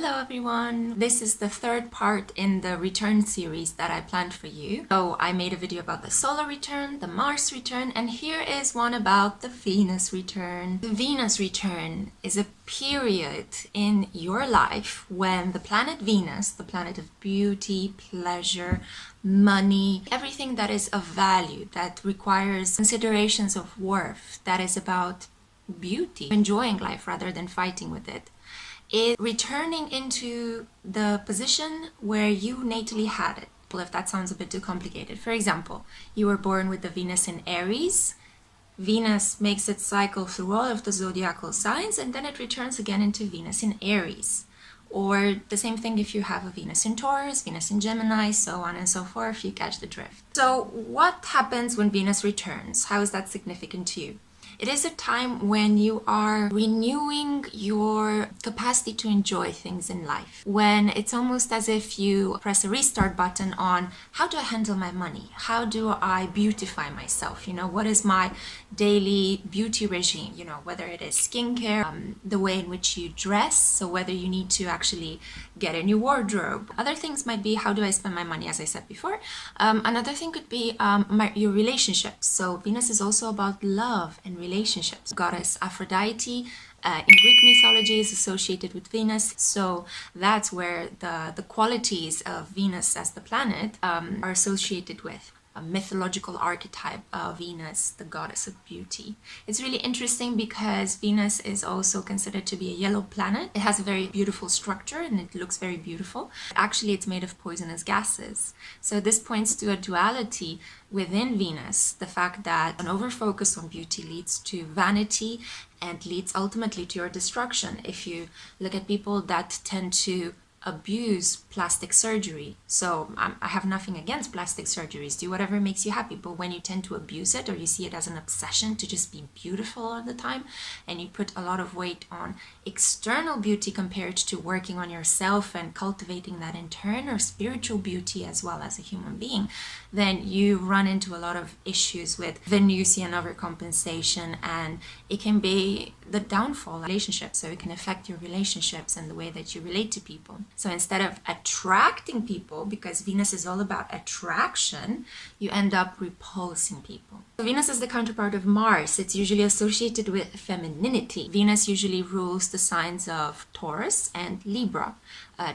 Hello everyone! This is the third part in the return series that I planned for you. So I made a video about the solar return, the Mars return, and here is one about the Venus return. The Venus return is a period in your life when the planet Venus, the planet of beauty, pleasure, money, everything that is of value, that requires considerations of worth, that is about beauty, enjoying life rather than fighting with it, is returning into the position where you natally had it. Well, if that sounds a bit too complicated. For example, you were born with the Venus in Aries. Venus makes its cycle through all of the zodiacal signs and then it returns again into Venus in Aries. Or the same thing if you have a Venus in Taurus, Venus in Gemini, so on and so forth, you catch the drift. So what happens when Venus returns? How is that significant to you? It is a time when you are renewing your capacity to enjoy things in life. When it's almost as if you press a restart button on how do I handle my money? How do I beautify myself? You know, what is my daily beauty regime? You know, whether it is skincare, the way in which you dress, so whether you need to actually get a new wardrobe. Other things might be how do I spend my money, as I said before. Another thing could be your relationships. So Venus is also about love and relationships. Goddess Aphrodite in Greek mythology is associated with Venus, so that's where the qualities of Venus as the planet are associated with. A mythological archetype of Venus, the goddess of beauty. It's really interesting because Venus is also considered to be a yellow planet. It has a very beautiful structure and it looks very beautiful. Actually, it's made of poisonous gases. So this points to a duality within Venus, the fact that an overfocus on beauty leads to vanity and leads ultimately to your destruction. If you look at people that tend to abuse plastic surgery. So I have nothing against plastic surgeries, do whatever makes you happy, but when you tend to abuse it or you see it as an obsession to just be beautiful all the time and you put a lot of weight on external beauty compared to working on yourself and cultivating that internal spiritual beauty as well as a human being, then you run into a lot of issues with Venusian overcompensation and it can be the downfall of relationships. So it can affect your relationships and the way that you relate to people. So instead of attracting people, because Venus is all about attraction, you end up repulsing people. So Venus is the counterpart of Mars. It's usually associated with femininity. Venus usually rules the signs of Taurus and Libra.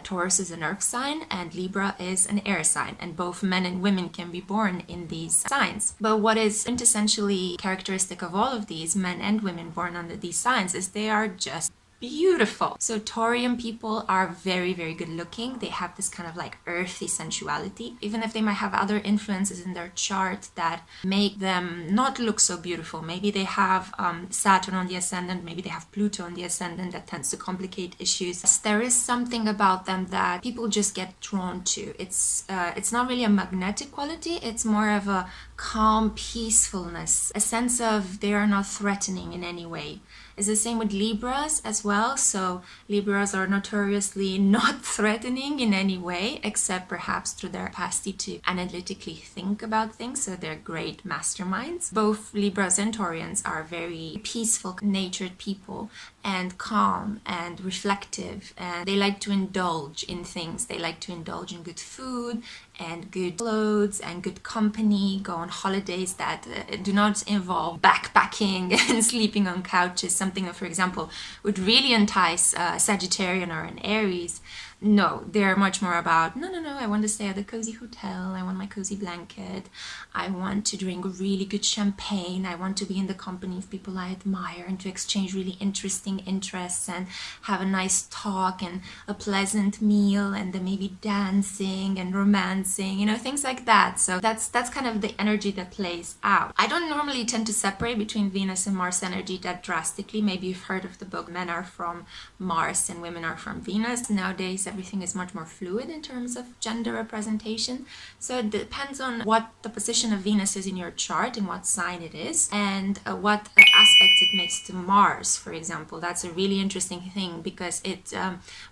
Taurus is an earth sign and Libra is an air sign, and both men and women can be born in these signs. But what is quintessentially characteristic of all of these men and women born under these signs is they are just beautiful. So Taurian people are very, very good looking. They have this kind of like earthy sensuality, even if they might have other influences in their chart that make them not look so beautiful. Maybe they have Saturn on the ascendant, maybe they have Pluto on the ascendant that tends to complicate issues. There is something about them that people just get drawn to. It's not really a magnetic quality, it's more of a calm peacefulness, a sense of they are not threatening in any way. It's the same with Libras as well. So Libras are notoriously not threatening in any way, except perhaps through their capacity to analytically think about things. So they're great masterminds. Both Libras and Taurians are very peaceful natured people and calm and reflective, and they like to indulge in things. They like to indulge in good food and good clothes and good company, go on holidays that do not involve backpacking and sleeping on couches, something that, for example, would really entice a Sagittarian or an Aries. No, they're much more about, no, I want to stay at a cozy hotel, I want my cozy blanket, I want to drink really good champagne, I want to be in the company of people I admire and to exchange really interesting interests and have a nice talk and a pleasant meal and then maybe dancing and romancing, you know, things like that. So that's kind of the energy that plays out. I don't normally tend to separate between Venus and Mars energy that drastically. Maybe you've heard of the book Men Are From Mars and Women Are From Venus. Nowadays Aries, everything is much more fluid in terms of gender representation. So it depends on what the position of Venus is in your chart and what sign it is, and what aspects it makes to Mars, for example. That's a really interesting thing because it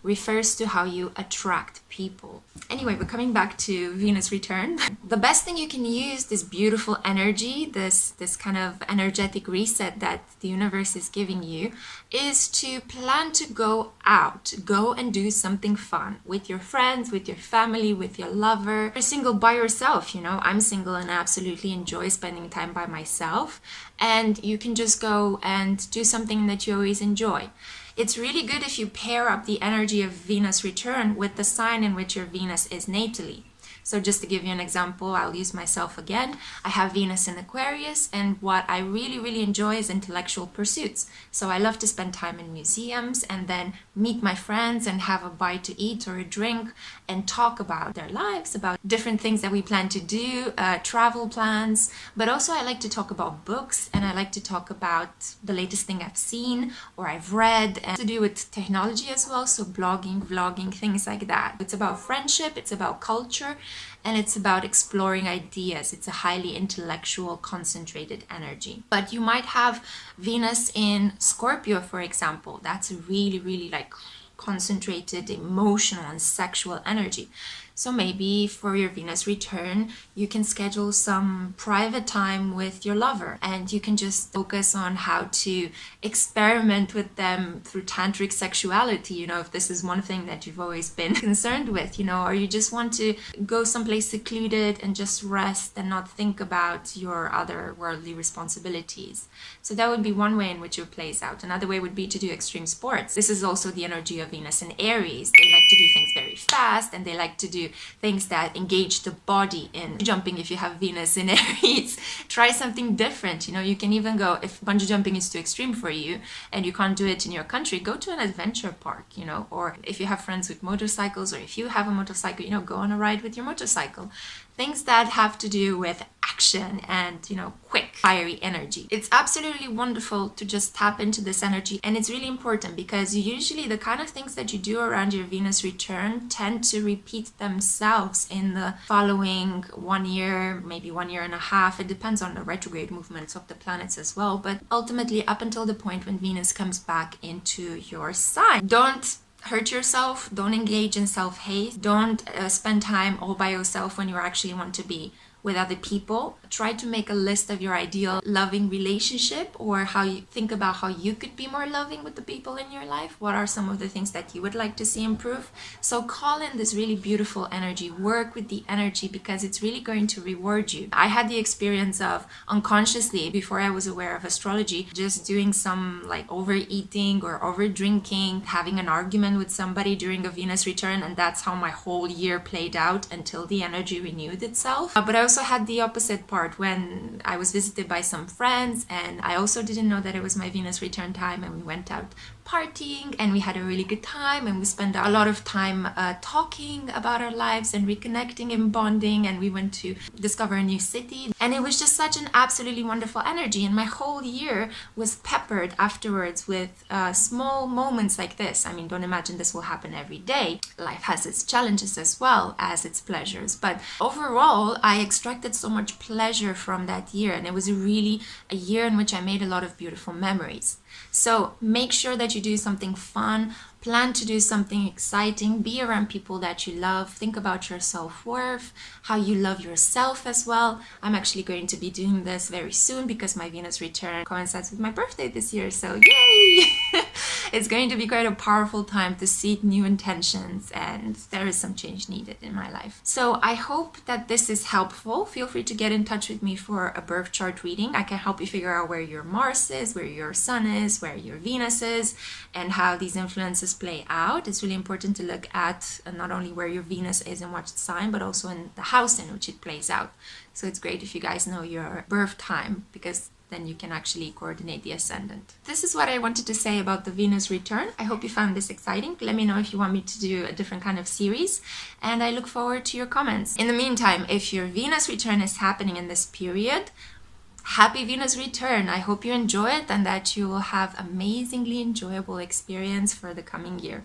refers to how you attract people. Anyway, but coming back to Venus return, the best thing you can use this beautiful energy, this kind of energetic reset that the universe is giving you, is to plan to go out, go and do something fun with your friends, with your family, with your lover. If you're single by yourself, you know, I'm single and I absolutely enjoy spending time by myself, and you can just go and do something that you always enjoy. It's really good if you pair up the energy of Venus return with the sign in which your Venus is natally. So just to give you an example, I'll use myself again. I have Venus in Aquarius, and what I really enjoy is intellectual pursuits. So I love to spend time in museums and then meet my friends and have a bite to eat or a drink and talk about their lives, about different things that we plan to do, travel plans. But also I like to talk about books, and I like to talk about the latest thing I've seen or I've read, and to do with technology as well. So blogging, vlogging, things like that. It's about friendship, it's about culture, and it's about exploring ideas. It's a highly intellectual, concentrated energy. But you might have Venus in Scorpio, for example. That's a really like concentrated, emotional and sexual energy. So maybe for your Venus return, you can schedule some private time with your lover, and you can just focus on how to experiment with them through tantric sexuality. You know, if this is one thing that you've always been concerned with, you know, or you just want to go someplace secluded and just rest and not think about your other worldly responsibilities. So that would be one way in which it plays out. Another way would be to do extreme sports. This is also the energy of Venus in Aries. They like to do things very fast, and they like to do things that engage the body. In jumping, if you have Venus in Aries, try something different. You know, you can even go, if bungee jumping is too extreme for you and you can't do it in your country, go to an adventure park, you know, or if you have friends with motorcycles, or if you have a motorcycle, you know, go on a ride with your motorcycle. Things that have to do with action and, you know, quick, fiery energy. It's absolutely wonderful to just tap into this energy, and it's really important because usually the kind of things that you do around your Venus return tend to repeat themselves in the following 1 year, maybe 1.5 years. It depends on the retrograde movements of the planets as well, but ultimately up until the point when Venus comes back into your sign. Don't hurt yourself, don't engage in self-hate, don't spend time all by yourself when you actually want to be with other people. Try to make a list of your ideal loving relationship, or how you think about how you could be more loving with the people in your life. What are some of the things that you would like to see improve? So call in this really beautiful energy, work with the energy, because it's really going to reward you. I had the experience of unconsciously, before I was aware of astrology, just doing some like overeating or over drinking, having an argument with somebody during a Venus return, and that's how my whole year played out until the energy renewed itself. But I also had the opposite part when I was visited by some friends, and I also didn't know that it was my Venus return time, and we went out partying and we had a really good time, and we spent a lot of time talking about our lives and reconnecting and bonding, and we went to discover a new city, and it was just such an absolutely wonderful energy. And my whole year was peppered afterwards with small moments like this. I mean, don't imagine this will happen every day. Life has its challenges as well as its pleasures, but overall I extracted so much pleasure from that year, and it was really a year in which I made a lot of beautiful memories. So make sure that you do something fun, plan to do something exciting, be around people that you love, think about your self-worth, how you love yourself as well. I'm actually going to be doing this very soon because my Venus return coincides with my birthday this year, so yay! It's going to be quite a powerful time to seek new intentions, and there is some change needed in my life. So I hope that this is helpful. Feel free to get in touch with me for a birth chart reading. I can help you figure out where your Mars is, where your Sun is, where your Venus is, and how these influences play out. It's really important to look at not only where your Venus is in what sign, but also in the house in which it plays out. So it's great if you guys know your birth time, because then you can actually coordinate the ascendant. This is what I wanted to say about the Venus return. I hope you found this exciting. Let me know if you want me to do a different kind of series, and I look forward to your comments. In the meantime, if your Venus return is happening in this period, happy Venus return. I hope you enjoy it and that you will have amazingly enjoyable experience for the coming year.